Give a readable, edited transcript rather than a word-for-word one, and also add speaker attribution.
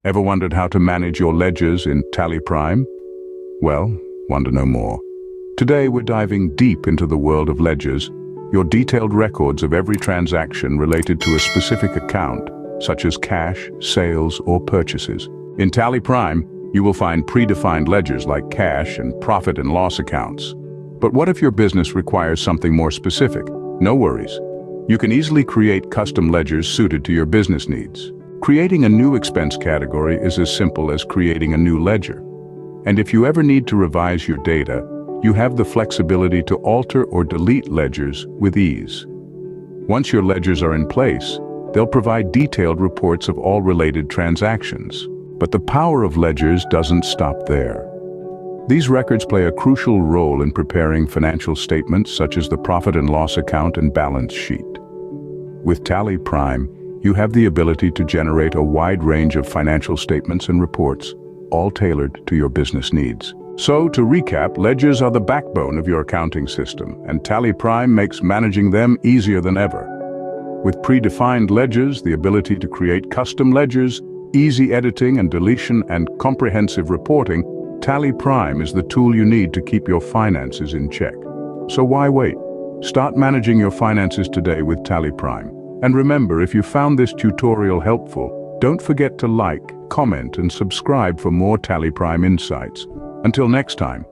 Speaker 1: Ever wondered how to manage your ledgers in Tally Prime? Well, want to know more? Today we're diving deep into the world of ledgers, your detailed records of every transaction related to a specific account, such as cash, sales, or purchases. In Tally Prime, you will find predefined ledgers like cash and profit and loss accounts. But what if your business requires something more specific? No worries. You can easily create custom ledgers suited to your business needs. Creating a new expense category is as simple as creating a new ledger. And if you ever need to revise your data, you have the flexibility to alter or delete ledgers with ease. Once your ledgers are in place, they'll provide detailed reports of all related transactions. But the power of ledgers doesn't stop there. These records play a crucial role in preparing financial statements such as the profit and loss account and balance sheet. With Tally Prime, you have the ability to generate a wide range of financial statements and reports, all tailored to your business needs. So, to recap, ledgers are the backbone of your accounting system, and Tally Prime makes managing them easier than ever. With predefined ledgers, the ability to create custom ledgers, easy editing and deletion, and comprehensive reporting, Tally Prime is the tool you need to keep your finances in check. So why wait? Start managing your finances today with Tally Prime. And remember, if you found this tutorial helpful, don't forget to like, comment, and subscribe for more Tally Prime insights. Until next time.